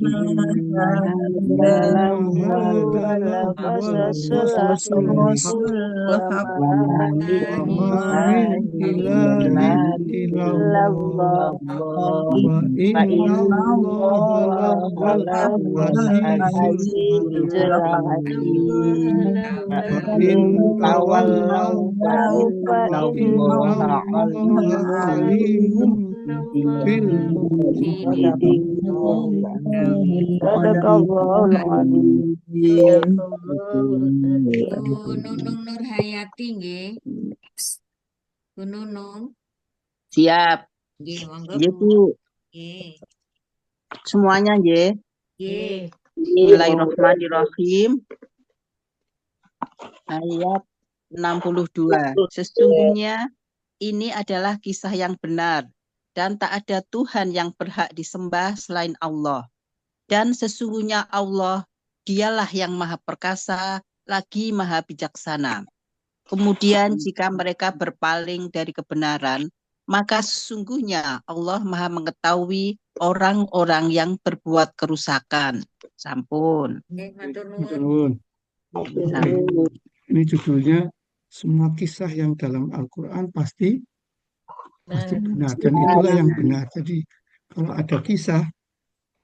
Inna hadza Inna hadza lahuwal lahuwal qasasul qasasul haqqu haqq wa wa ma min wa ma min ilahin ilahin illallah illallah wa fa inna inna allaha Allah lahul lahuwal azizul azizul hakim hakim. Fa fa in in tawallaw tawallaw fa fa inna inna Allaha allaha alimun alimun bil mufsidin. mufsidin. Sadaqallahul azim. Ibu Nunung Nur Hayati nggih. Bu Nunung Siap. nggih monggo Nggih, Bu. Bu. Nggih. Semuanya nggih. Nggih. Bismillahirrahmanirrahim. Ayat 62. Sesungguhnya ini adalah kisah yang benar dan tak ada Tuhan yang berhak disembah selain Allah. Dan sesungguhnya Allah, dialah yang maha perkasa, lagi maha bijaksana. Kemudian jika mereka berpaling dari kebenaran, maka sesungguhnya Allah maha mengetahui orang-orang yang berbuat kerusakan. Sampun. Nggih, matur nuwun. Nuwun. Sampun. Ini judulnya semua kisah yang dalam Al-Quran pasti benar dan itulah yang benar. Jadi kalau ada kisah,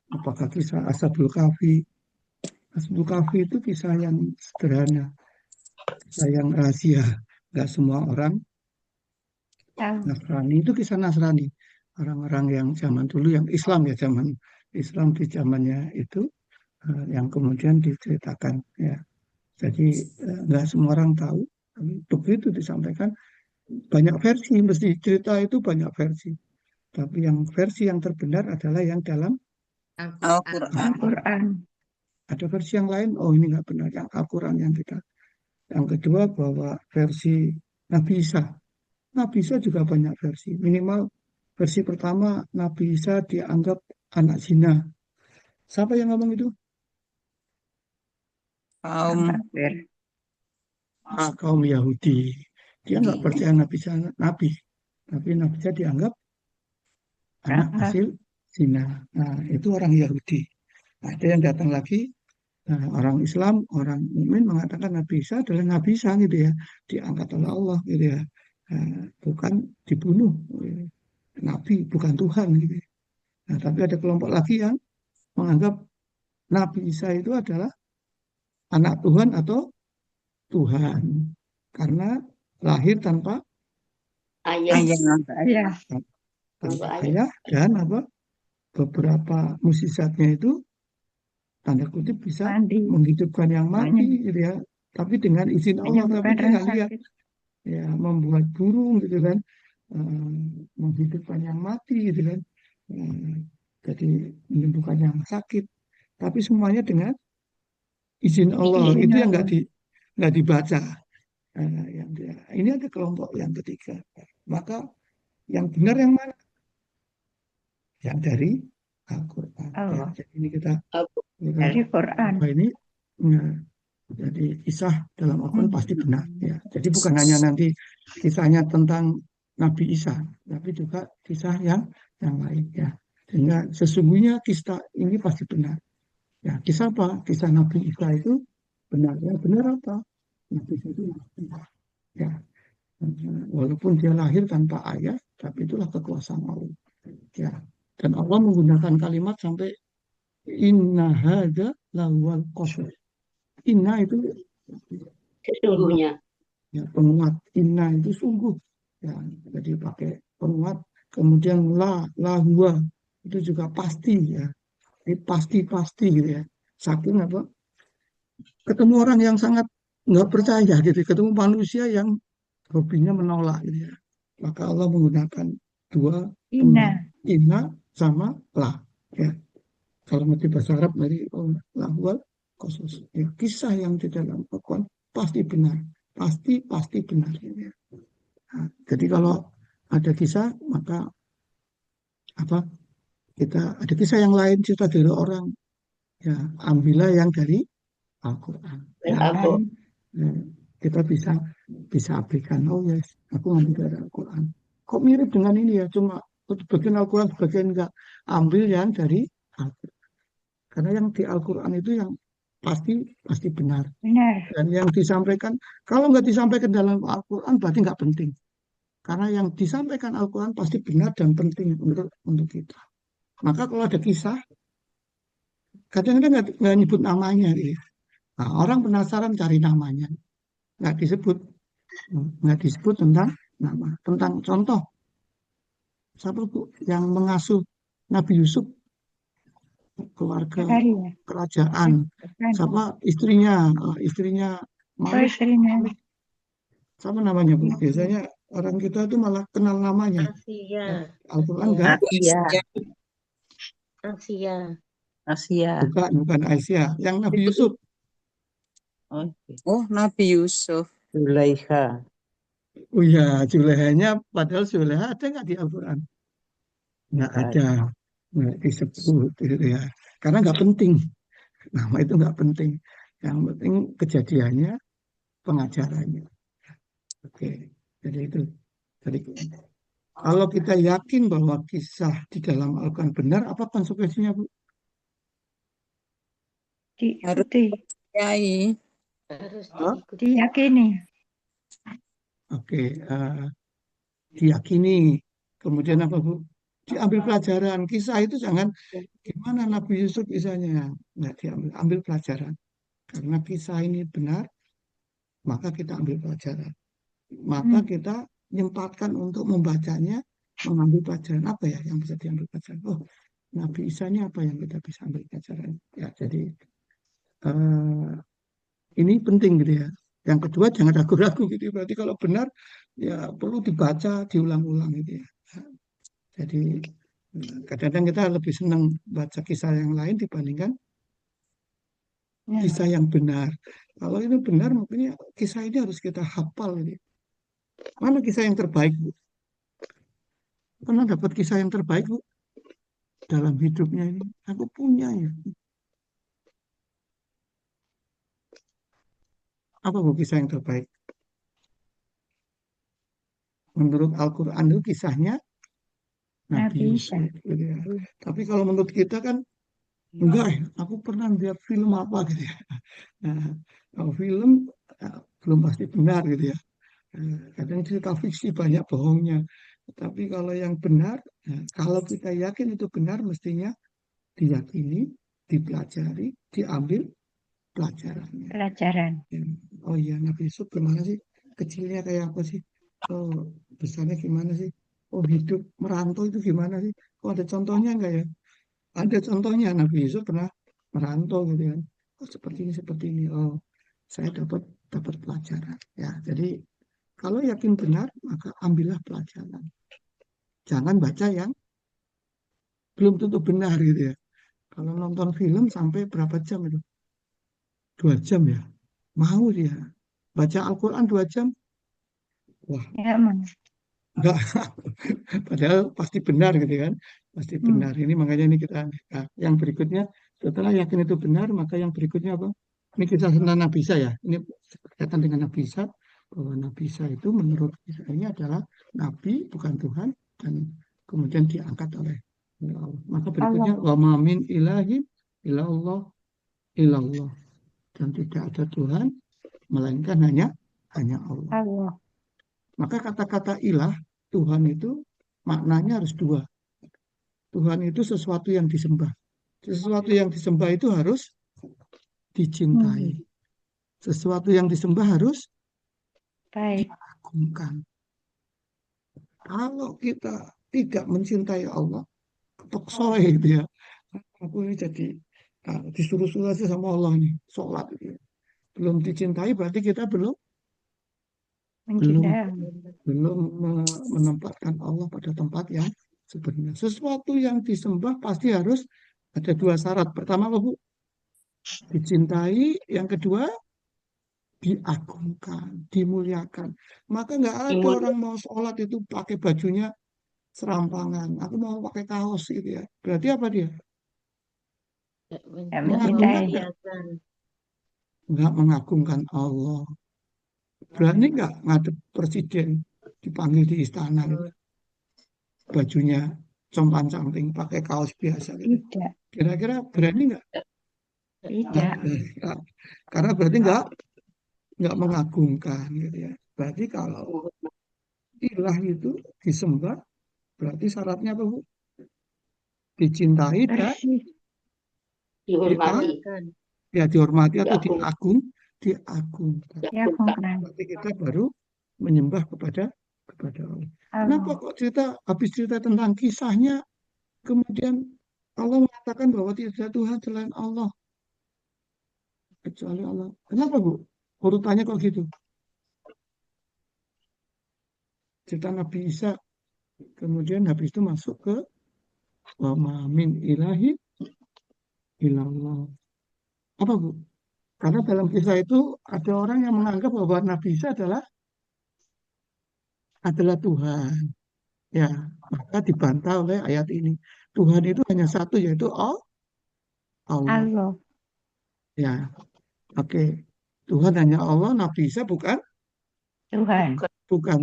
apakah kisah Ashabul Kahfi? Ashabul Kahfi itu kisah yang sederhana, kisah yang rahasia. Nggak semua orang Nasrani itu kisah Nasrani. Orang-orang yang zaman dulu yang Islam ya zaman Islam di zamannya itu yang kemudian diceritakan ya. Jadi nggak semua orang tahu. Tapi begitu disampaikan banyak versi, mesti cerita itu banyak versi. Tapi yang versi yang terbenar adalah yang dalam Al-Qur'an. Ada versi yang lain, oh ini nggak benar, yang Al-Quran yang kita. Yang kedua bahwa versi Nabi Isa. Nabi Isa juga banyak versi. Minimal versi pertama Nabi Isa dianggap anak zina. Siapa yang ngomong itu? Kaum Yahudi. Dia nggak percaya Nabi Isa Nabi. Tapi Nabi Isa dianggap anak hasil zina. Nah, itu orang Yahudi. Nah, ada yang datang lagi, orang Islam, orang mukmin mengatakan Nabi Isa adalah Nabi Isa gitu ya, diangkat oleh Allah gitu ya, bukan dibunuh, Nabi bukan Tuhan gitu. Nah, tapi ada kelompok lagi yang menganggap Nabi Isa itu adalah anak Tuhan atau Tuhan karena lahir tanpa Ayah. ayah dan apa beberapa mukjizatnya itu tanda kutip bisa menghidupkan yang mati gitu ya, tapi dengan izin Allah, tapi dia nggak lihat ya, membuat burung gitu kan, menghidupkan yang mati gitu kan, jadi menyembuhkan yang sakit, tapi semuanya dengan izin Allah. Itu yang nggak dibaca. Ini ada kelompok yang ketiga, maka yang benar yang mana? Yang dari Al-Quran. Ya, jadi ini kita dari Quran. Ini ya, jadi kisah dalam Al-Quran pasti benar. Ya. Jadi bukan hanya nanti kisahnya tentang Nabi Isa, tapi juga kisah yang lain. Ya. Sehingga sesungguhnya kisah ini pasti benar. Ya, kisah apa? Kisah Nabi Isa itu benar. Ya, benar apa? Nabi Isa itu benar. Ya. Walaupun dia lahir tanpa ayah, tapi itulah kekuasaan Allah. Ya. Dan Allah menggunakan kalimat sampai inna hadza lahuwal qasas. Inna itu Sesungguhnya. Ya, penguat. Inna itu sungguh. Ya, jadi pakai penguat. Kemudian huwa itu juga pasti ya. Ini pasti gitu ya. Saking apa? Ketemu orang yang sangat nggak percaya gitu. Ketemu manusia yang hobinya menolak gitu ya. Maka Allah menggunakan dua penguat. Inna sama la. Ya. Kalau nanti bahasa Arab dari lahuwal khusus. Ya, kisah yang di dalam Al-Quran pasti benar. Pasti benar. Ya. Nah, jadi kalau ada kisah, maka apa? Kita ada kisah yang lain, cerita dari orang, ya ambillah yang dari Al-Quran. Yang lain, ya, kita bisa abaikan. Oh yes, aku ambil dari Al-Quran. Kok mirip dengan ini ya? Cuma bagian Al-Quran, bagian enggak. Ambil yang dari Al-Quran. Karena yang di Al-Quran itu yang pasti benar. Benar. Dan yang disampaikan, kalau nggak disampaikan dalam Al-Quran berarti nggak penting. Karena yang disampaikan Al-Quran pasti benar dan penting untuk kita. Maka kalau ada kisah, kadang-kadang nggak nyebut namanya. Gitu. Nah, orang penasaran cari namanya. Nggak disebut. Nggak disebut tentang nama. Tentang contoh, siapa Bu yang mengasuh Nabi Yusuf, keluarga Zakaria. kerajaan. Bukan. Siapa istrinya Oh, Malik. istrinya. Sama namanya Bu. Biasanya orang kita itu malah kenal namanya. Asia. Al-Quran enggak? Asia. Asia. Asia. Bukan Aisyah. Yang Nabi Yusuf. Oh, Nabi Yusuf. Zulaikha. Oh ya, Zulehanya, padahal Zuleha ada nggak di Al-Quran? Nggak ada. Nggak disebut. Gitu ya. Karena nggak penting. Nama itu nggak penting. Yang penting kejadiannya, pengajarannya. Oke, jadi itu. Jadi, kalau kita yakin bahwa kisah di dalam Al-Quran benar, apa konsekuensinya, Bu? Diikuti. Kiai. Harus Oh? diikuti. Diyakini. Oke, diyakini. Kemudian apa, Bu? Diambil pelajaran. Kisah itu jangan gimana Nabi Yusuf kisahnya. Nggak diambil. Ambil pelajaran. Karena kisah ini benar, maka kita ambil pelajaran. Maka kita nyempatkan untuk membacanya, mengambil pelajaran apa ya yang bisa diambil pelajaran. Oh, Nabi Isa ini apa yang kita bisa ambil pelajaran. Ya, jadi ini penting gitu ya. Yang kedua jangan ragu-ragu gitu. Berarti kalau benar ya perlu dibaca, diulang-ulang gitu ya. Jadi kadang-kadang kita lebih senang baca kisah yang lain dibandingkan kisah yang benar. Kalau itu benar, makanya kisah ini harus kita hafal. Gitu. Mana kisah yang terbaik, Bu? Pernah dapat kisah yang terbaik, Bu? Dalam hidupnya ini. Aku punya ya. Apa, Bu, kisah yang terbaik? Menurut Al-Quran itu kisahnya Nabi Nabi Isa. Yusuf. Gitu ya. Tapi kalau menurut kita kan, enggak ya, aku pernah lihat film apa gitu ya. Nah, kalau film belum pasti benar gitu ya. Kadang cerita fiksi banyak bohongnya. Tapi kalau yang benar, kalau kita yakin itu benar, mestinya diyakini, dipelajari, diambil pelajarannya. Pelajaran. Oh iya, Nabi Yusuf gimana sih? Kecilnya kayak apa sih? Oh, besarnya gimana sih? Oh, hidup merantau itu gimana sih? Oh, ada contohnya enggak ya? Ada contohnya, Nabi Yusuf pernah merantau gitu kan. Oh, seperti ini. Oh, saya dapat pelajaran. Ya, jadi kalau yakin benar, maka ambillah pelajaran. Jangan baca yang belum tentu benar gitu ya. Kalau nonton film sampai berapa jam itu? 2 jam ya? Mau dia. Baca Al-Quran 2 jam? Wah, Ya, Mang. enggak. Padahal pasti benar gitu kan. Pasti benar. Ini makanya ini kita. Nah, yang berikutnya, setelah yakin itu benar, maka yang berikutnya apa? Ini kisah tentang Nabi Isa ya. Ini berkaitan dengan Nabi Isa. Bahwa Nabi Isa itu menurut kisah ini adalah Nabi, bukan Tuhan. Dan kemudian diangkat oleh Allah. Maka berikutnya, wa ma min ilahin illallah illallah. Dan tidak ada Tuhan, melainkan hanya Allah. Allah. Maka kata-kata ilah, Tuhan itu maknanya harus dua. Tuhan itu sesuatu yang disembah. Sesuatu yang disembah itu harus dicintai. Sesuatu yang disembah harus Baik. diagungkan. Kalau kita tidak mencintai Allah, ketok soe gitu ya. Aku ini jadi disuruh-suruh aja sama Allah nih, sholat gitu ya. Belum dicintai berarti kita belum Mencintai. menempatkan Allah pada tempat yang sebenarnya. Sesuatu yang disembah pasti harus ada dua syarat. Pertama apa, Bu? Dicintai. Yang kedua, diagungkan, dimuliakan. Maka nggak ada orang mau sholat itu pakai bajunya serampangan. Aku mau pakai kaos gitu ya. Berarti apa dia? Mencintai. Nggak mengagungkan Allah. Berani nggak ngadep presiden dipanggil di istana gitu. Bajunya compan-camping pakai kaos biasa gitu. Tidak. Kira-kira berani nggak? Tidak. Nggak. Karena berarti nggak mengagungkan gitu ya. Berarti kalau ilah itu disembah, berarti syaratnya apa, Bu? Dicintai dan Bersih. Dihormati. ya dihormati atau diagungkan. Diagungkan. Berarti kita baru menyembah kepada Allah. Kenapa Allah. kok habis cerita tentang kisahnya, kemudian Allah mengatakan bahwa tidak ada Tuhan selain Allah kecuali Allah. Kenapa, Bu? Urutannya kok gitu? Cerita Nabi Isa, kemudian habis itu masuk ke wa ma min ilahi illallah. Apa, Bu? Karena dalam kisah itu ada orang yang menganggap bahwa Nabi Isa adalah Tuhan. Ya, maka dibantah oleh ayat ini. Tuhan itu hanya satu, yaitu Allah. Allah. Ya, oke. Tuhan hanya Allah, Nabi Isa bukan Tuhan.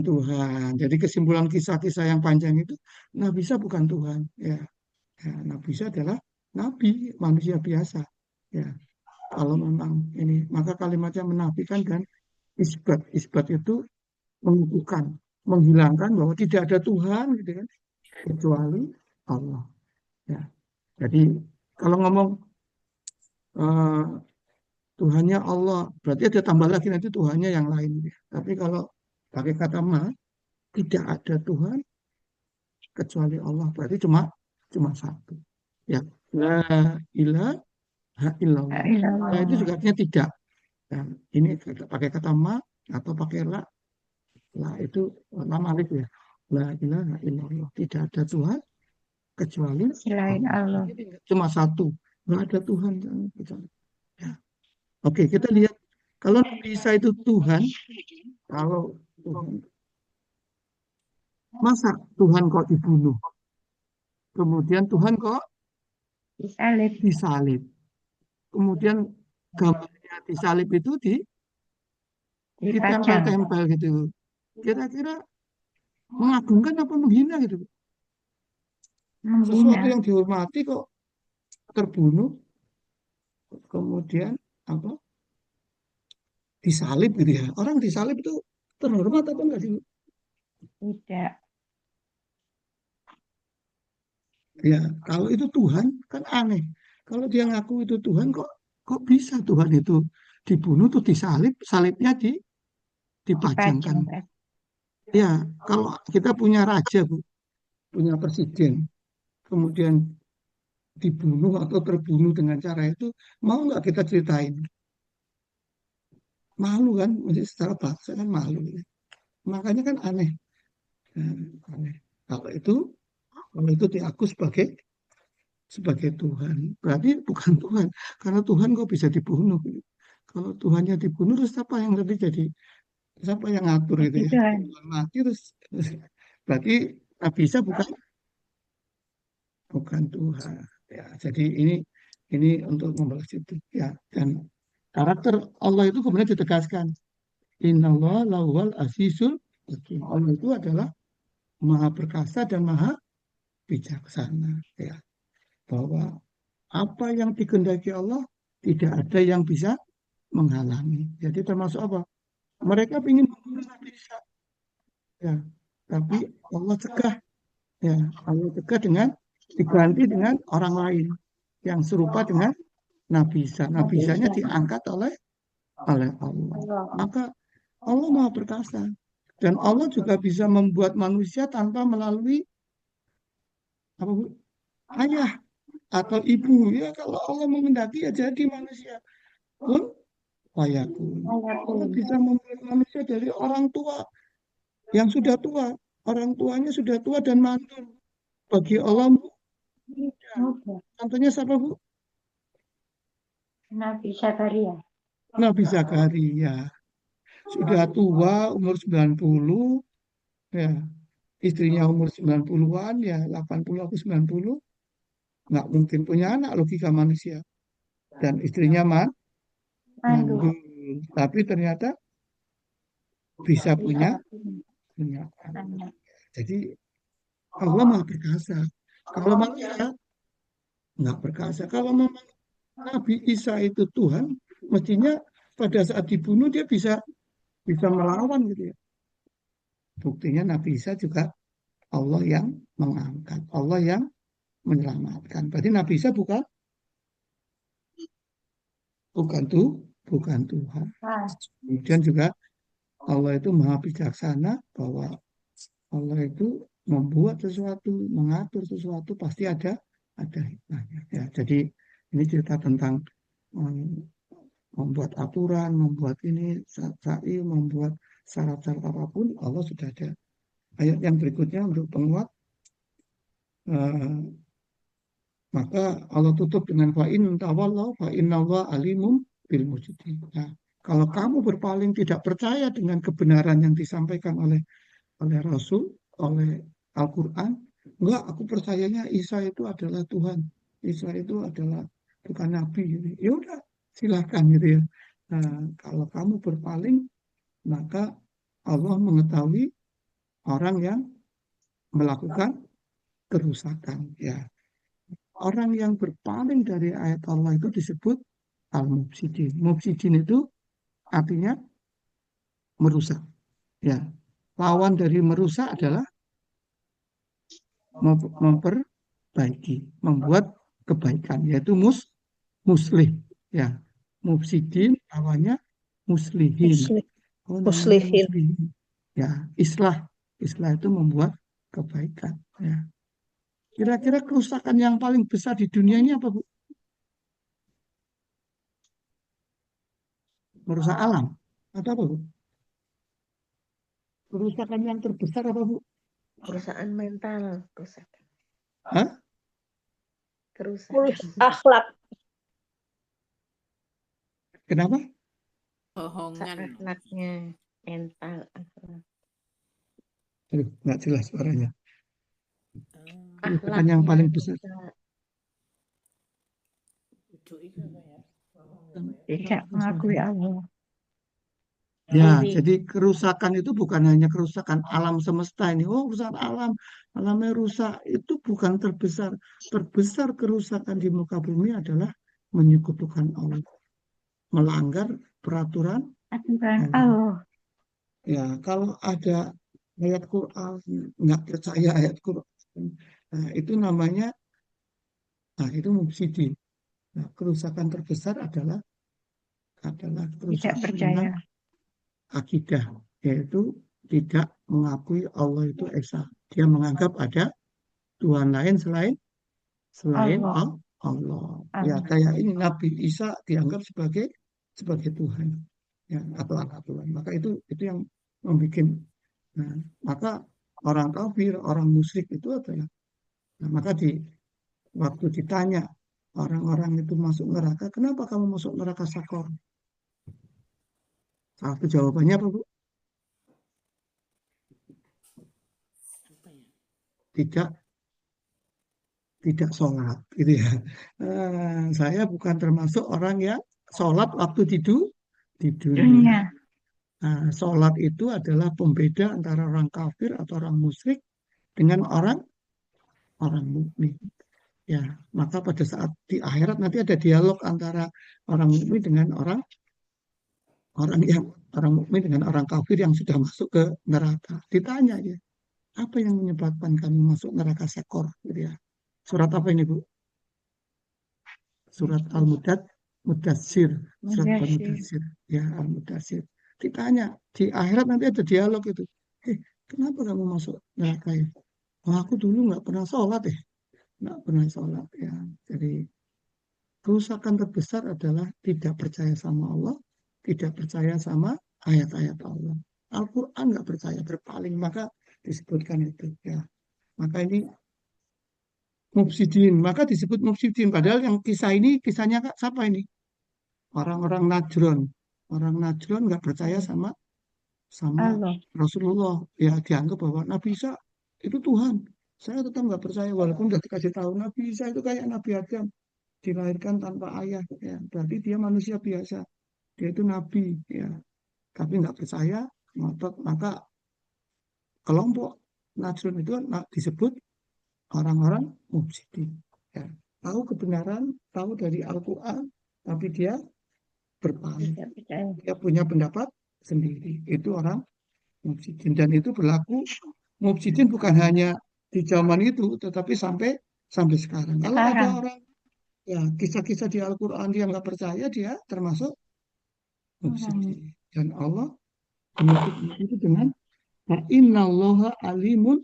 Tuhan. Jadi kesimpulan kisah-kisah yang panjang itu, Nabi Isa bukan Tuhan. Ya, Nabi Isa adalah Nabi, manusia biasa. Ya, kalau memang ini, maka kalimatnya menafikan dan isbat. Isbat itu mengukuhkan, menghilangkan bahwa tidak ada Tuhan, gitu kan, kecuali Allah. Ya, jadi kalau ngomong eh, Tuhannya Allah, berarti ada tambah lagi nanti Tuhannya yang lain. Tapi kalau pakai kata ma, tidak ada Tuhan kecuali Allah, berarti cuma satu. Ya, la ilaha illallah. Nah, itu juga artinya tidak. Dan ini pakai kata ma atau pakai la itu nama alif ya. La ilaha illallah. Tidak ada Tuhan kecuali Selain Allah. cuma satu. Nggak ada Tuhan. Ya. Oke, kita lihat. Kalau bisa itu Tuhan, kalau Tuhan, masa Tuhan kok dibunuh? Kemudian Tuhan kok Disalib. disalib. Kemudian gambarnya disalib itu Dipajang. ditempel-tempel gitu. Kira-kira mengagungkan apa menghina gitu? Sesuatu Menghina. yang dihormati kok terbunuh, kemudian apa? Disalib gitu ya. Orang disalib itu terhormat apa enggak sih? Tidak. Ya, kalau itu Tuhan kan aneh. Kalau dia ngaku itu Tuhan kok bisa Tuhan itu dibunuh tuh disalib, salibnya dipajangkan. Dipajang. Ya, kalau kita punya raja, Bu, punya presiden, kemudian dibunuh atau terbunuh dengan cara itu, mau nggak kita ceritain? Malu kan, mesti secara bangsa kan malu. Makanya kan aneh. Nah, aneh. Kalau itu diaku sebagai Tuhan, berarti bukan Tuhan. Karena Tuhan kok bisa dibunuh. Kalau Tuhannya dibunuh, terus siapa yang nanti jadi? Siapa yang ngatur itu ya? Tuhan. Tuhan mati terus berarti tak bisa bukan Tuhan. Ya, jadi ini untuk membalas itu ya. Dan karakter Allah itu kemudian ditegaskan. Innallah lawal azizul hakim. Allah itu adalah maha perkasa dan maha bijaksana. Ya, bahwa apa yang dikehendaki Allah tidak ada yang bisa menghalangi. Jadi termasuk apa? Mereka ingin membunuh Nabi Isa, ya, tapi Allah cegah, ya, Allah cegah dengan diganti dengan orang lain yang serupa dengan Nabi Isa. Nabi Isa-nya diangkat oleh Allah. Maka Allah Maha Perkasa. Dan Allah juga bisa membuat manusia tanpa melalui apa, Bu? Ayah atau ibu. Ya, kalau Allah mengendaki ya jadi manusia. Pun fayakun. Allah bisa membuat manusia dari orang tua yang sudah tua. Orang tuanya sudah tua dan mantul. Bagi Allah muda. Contohnya siapa, Bu? Nabi Zakaria. Nabi Zakaria. Sudah tua, umur 90, ya. Istrinya umur 90-an, ya 80 atau 90. Nggak mungkin punya anak, logika manusia. Dan istrinya mandul. Tapi ternyata bisa punya anak. Jadi Allah Maha Perkasa. Kalau manusia nggak berkuasa. Kalau memang Nabi Isa itu Tuhan, mestinya pada saat dibunuh dia bisa melawan gitu ya. Buktinya Nabi Isa juga Allah yang mengangkat, Allah yang menyelamatkan. Berarti Nabi Isa bukan bukan Tuhan. Kemudian juga Allah itu maha bijaksana, bahwa Allah itu membuat sesuatu, mengatur sesuatu pasti ada hikmahnya. Ya, jadi ini cerita tentang membuat aturan, membuat ini sa'i, membuat syarat-syarat apapun, Allah sudah ada. Ayat yang berikutnya untuk penguat, maka Allah tutup dengan fa'in tawallahu fa'innallaha alimum bil mufsidin. Nah, kalau kamu berpaling tidak percaya dengan kebenaran yang disampaikan oleh Rasul, oleh Al-Quran, enggak, aku percayanya Isa itu adalah Tuhan, Isa itu adalah bukan Nabi. Gitu. Ya udah, silahkan gitu ya. Nah, kalau kamu berpaling, maka Allah mengetahui orang yang melakukan kerusakan. Ya, orang yang berpaling dari ayat Allah itu disebut al-mufsidin. Mufsidin itu artinya merusak. Ya, lawan dari merusak adalah memperbaiki, membuat kebaikan, yaitu muslih. Ya, mufsidin awalnya muslihin. Oh, namanya Muslihin. muslihin. Ya, islah itu membuat kebaikan. Ya. Kira-kira kerusakan yang paling besar di dunia ini apa, Bu? Merusak alam atau apa, Bu? Kerusakan yang terbesar apa, Bu? Kerusakan mental, kerusakan. Hah? Kerusakan Akhlak. Kenapa? Bohongan. akhlaknya, mental, akhlak. Aduh, nggak jelas suaranya. Kerusakan Akhlaknya yang paling besar. Tidak mengakui Allah. Ya, Diri. jadi kerusakan itu bukan hanya kerusakan alam semesta ini. Oh, kerusakan alamnya rusak. Itu bukan terbesar. Terbesar kerusakan di muka bumi adalah menyekutukan Allah. Melanggar peraturan Aturan Allah. Allah. Ya, kalau ada ayat Quran, nggak percaya ayat Quran, nah, itu namanya, itu mufsidin. Nah, kerusakan terbesar adalah Tidak kerusakan percaya. dengan akidah, yaitu tidak mengakui Allah itu esa. Dia menganggap ada Tuhan lain selain Allah. Allah. Ya, kayak ini Nabi Isa dianggap sebagai Tuhan, ya, atau anak Tuhan. Maka itu yang membuat. Nah, maka orang kafir, orang musyrik itu adalah. Nah, maka waktu ditanya orang-orang itu masuk neraka, kenapa kamu masuk neraka sakor? Satu jawabannya apa, Bu? Tidak sholat, gitu ya. Saya bukan termasuk orang yang sholat waktu di dunia. Nah, sholat itu adalah pembeda antara orang kafir atau orang musyrik dengan orang mukmin. Ya, maka pada saat di akhirat nanti ada dialog antara orang mukmin dengan orang mukmin dengan orang kafir yang sudah masuk ke neraka. Ditanya ya, apa yang menyebabkan kamu masuk neraka sekor? Gitu ya. Surat apa ini, Bu? Surat Al-Mudassir. Surat Al-Mudassir. Ya, Al-Mudassir. Ditanya, di akhirat nanti ada dialog itu. Kenapa kamu masuk neraka ya? Aku dulu nggak pernah sholat ya. Nggak pernah sholat ya. Jadi kerusakan terbesar adalah tidak percaya sama Allah, tidak percaya sama ayat-ayat Allah. Al-Quran nggak percaya, berpaling, maka disebutkan itu. Ya. Maka ini mufsidin, maka disebut mufsidin. Padahal yang kisahnya siapa ini? Orang-orang Najran. Orang Najran nggak percaya sama Allah. Rasulullah. Ya, dianggap bahwa Nabi Isa itu Tuhan. Saya tetap nggak percaya, walaupun sudah dikasih tahu Nabi Isa itu kayak Nabi Adam, dilahirkan tanpa ayah. Ya, berarti dia manusia biasa. Dia itu Nabi. Ya, tapi nggak percaya, maka kelompok Najran itu disebut orang-orang mufsidin. Ya. tahu kebenaran, tahu dari Al-Quran, tapi dia berpaling. Dia punya pendapat sendiri. Itu orang mufsidin. Dan itu berlaku mufsidin bukan hanya di zaman itu, tetapi sampai sekarang. Kalau ada orang ya kisah-kisah di Al-Quran dia nggak percaya, dia termasuk mufsidin. Dan Allah menutup itu dengan innallaha alimun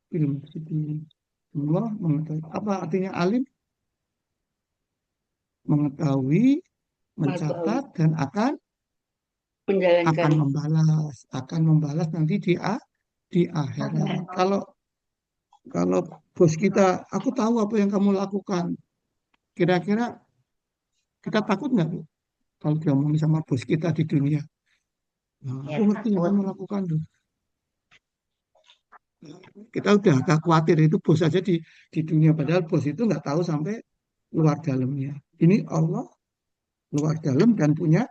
bil mufsidin. Allah mengetahui. Apa artinya alim? Mengetahui, mencatat, dan akan membalas nanti di akhirat. Kalau bos kita, aku tahu apa yang kamu lakukan. Kira-kira kita takut nggak, Bu? Kalau diomongin sama bos kita di dunia. Nah, aku ngerti yang kamu lakukan tuh. Kita udah agak khawatir itu bos aja di dunia. Padahal bos itu nggak tahu sampai luar dalamnya. Ini Allah luar dalam dan punya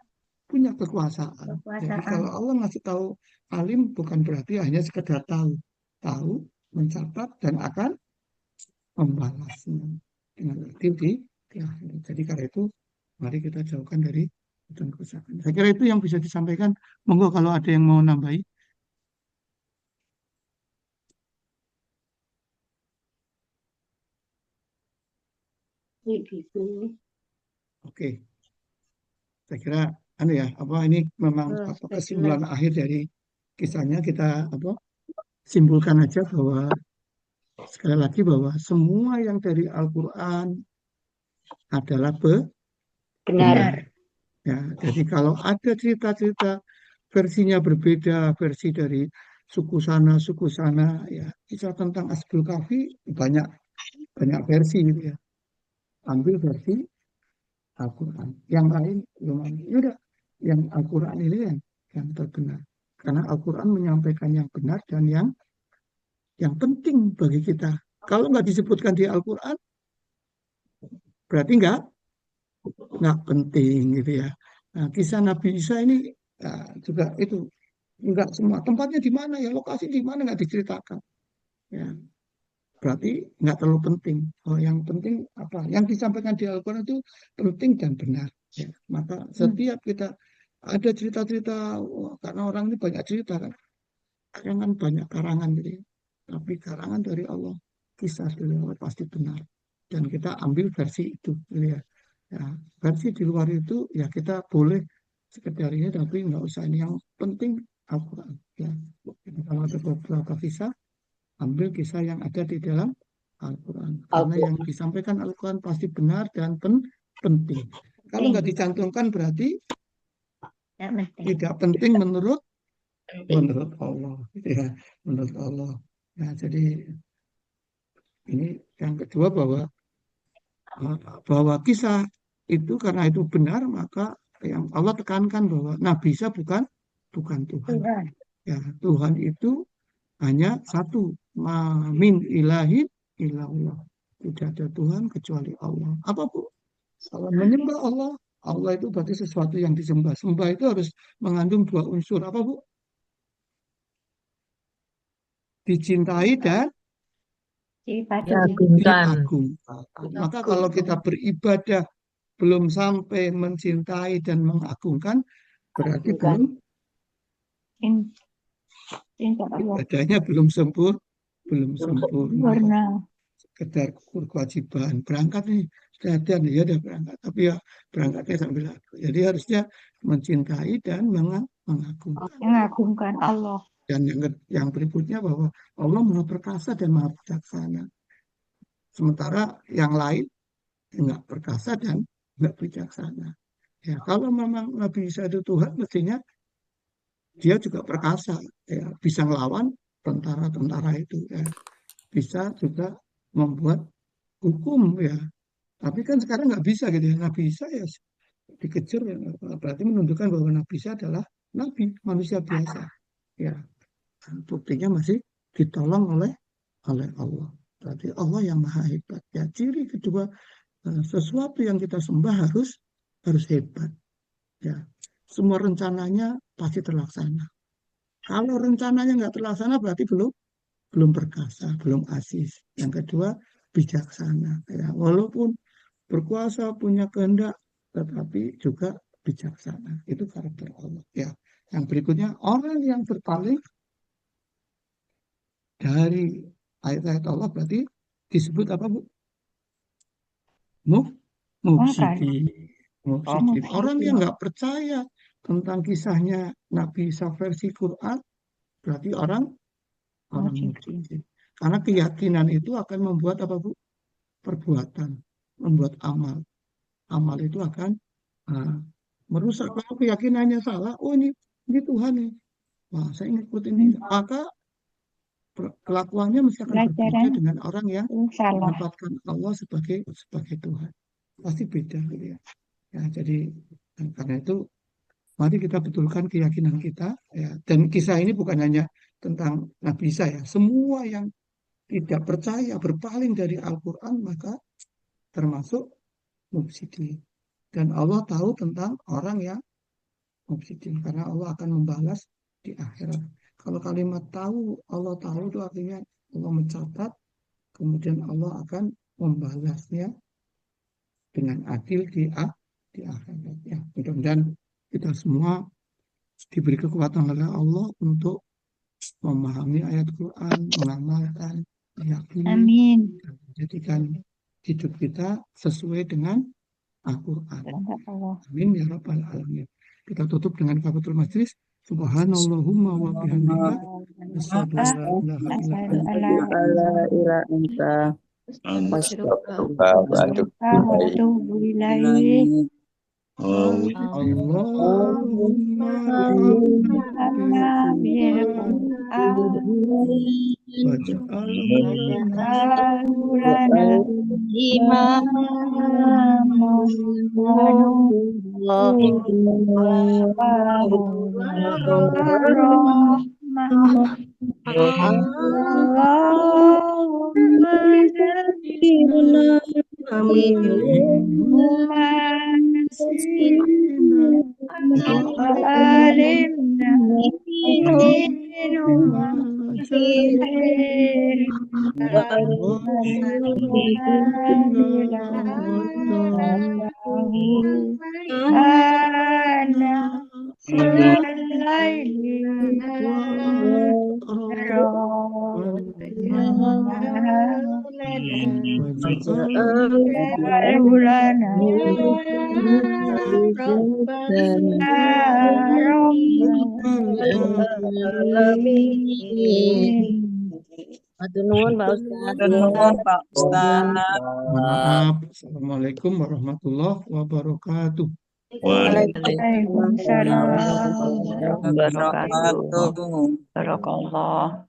kekuasaan. Jadi kalau Allah ngasih tahu alim bukan berarti hanya sekedar tahu, mencatat dan akan membalasnya dengan aktif di akhirat. Jadi karena itu mari kita jauhkan dari kerusakan. Saya kira itu yang bisa disampaikan. Monggo kalau ada yang mau nambahi. Oke. Saya kira ini memang kesimpulan akhir dari kisahnya. Kita simpulkan aja bahwa sekali lagi bahwa semua yang dari Al-Quran adalah benar. Ya, jadi kalau ada cerita-cerita versinya berbeda, versi dari suku sana, ya kisah tentang Ashabul Kahfi banyak versi gitu ya. Ambil versi Al-Quran. Yang lain yaudah, yang Al-Quran ini yang terbenar. Karena Al-Quran menyampaikan yang benar dan yang penting bagi kita. Kalau nggak disebutkan di Al-Quran, berarti nggak penting gitu ya. Nah, kisah Nabi Isa ini juga itu nggak semua tempatnya di mana ya, lokasi di mana nggak diceritakan. Ya, berarti nggak terlalu penting. Oh, yang penting apa? Yang disampaikan di Al-Quran itu penting dan benar. Ya, maka setiap kita ada cerita-cerita, karena orang ini banyak cerita kan, karangan banyak karangan gitu ya. Tapi karangan dari Allah, kisah dari Allah pasti benar. Dan kita ambil versi itu gitu ya. Ya, versi di luar itu ya kita boleh sekedar ini, tapi nggak usah ini. Yang penting Al-Quran. Ya. Jadi kalau ada beberapa kisah, ambil kisah yang ada di dalam Al-Quran. Karena yang disampaikan Al-Quran pasti benar dan penting. Kalau nggak dicantumkan berarti tidak penting menurut Allah. Ya, menurut Allah. Nah, jadi ini yang kedua bahwa kisah itu karena itu benar, maka yang Allah tekankan bahwa Nabi Isa bukan Tuhan. Ya, Tuhan itu hanya satu, min ilahin illallah. Tidak ada Tuhan kecuali Allah. Apa Bu? Kalau menyembah Allah itu berarti sesuatu yang disembah. Sembah itu harus mengandung dua unsur. Apa Bu? Dicintai dan diagungkan. Maka kalau kita beribadah belum sampai mencintai dan mengagungkan, berarti ibadahnya belum sempurna. Sekedar kewajiban berangkat nih, dan ya udah berangkat, tapi ya berangkatnya sambil lagu. Jadi harusnya mencintai dan mengagungkan Allah. Dan yang berikutnya bahwa Allah Maha Perkasa dan Maha Bijaksana. Sementara yang lain nggak perkasa dan nggak bijaksana. Ya, kalau memang Nabi Isa itu Tuhan, mestinya dia juga perkasa, ya, bisa melawan tentara-tentara itu, ya. Bisa juga membuat hukum, ya. Tapi kan sekarang nggak bisa gitu ya. Nabi Isa ya dikejar, ya. Berarti menunjukkan bahwa Nabi Isa adalah nabi, manusia biasa. Ya, buktinya masih ditolong oleh Allah. Berarti Allah yang maha hebat. Ya, ciri kedua, sesuatu yang kita sembah harus hebat. Ya, semua rencananya pasti terlaksana. Kalau rencananya nggak terlaksana berarti belum perkasa, belum asis. Yang kedua bijaksana. Ya, walaupun berkuasa, punya kehendak, tetapi juga bijaksana. Itu karakter Allah. Ya. Yang berikutnya, orang yang berpaling dari ayat-ayat Allah berarti disebut apa, Bu? Mufsidin. Mufsidin. Orang yang nggak percaya tentang kisahnya Nabi Isa versi Quran berarti orang mufsidin. Karena keyakinan itu akan membuat apa, Bu? Perbuatan, membuat amal. Amal itu akan merusak. Kalau keyakinannya salah, oh ini Tuhan nih. Wah, saya ngikutin ini. Maka kelakuannya mesti akan berbeda dengan orang yang menempatkan Allah sebagai Tuhan. Pasti beda gitu ya. Ya, jadi karena itu mari kita betulkan keyakinan kita ya. Dan kisah ini bukan hanya tentang Nabi Isa ya. Semua yang tidak percaya berpaling dari Al-Quran maka termasuk mufsidin. Dan Allah tahu tentang orang yang mufsidin karena Allah akan membalas di akhirat. Kalau kalimat tahu, Allah tahu itu artinya Allah mencatat, kemudian Allah akan membalasnya dengan adil di akhirat. Ya, mudah-mudahan kita semua diberi kekuatan oleh Allah untuk memahami ayat Quran, mengamalkan, meyakini, dan menjadikan hidup kita sesuai dengan Al-Quran. Amin ya rabbal alamin. Kita tutup dengan kafaratul majlis. Subhanallahumma wa bihamdika asyhadu an la ilaha illa anta Astaghfirullah wa atubu ilaih. Allahumma Pak Ustaz. Maaf. Assalamualaikum warahmatullahi wabarakatuh. Waalaikumsalam warahmatullahi wabarakatuh. Wabarakatuh. Barakallah.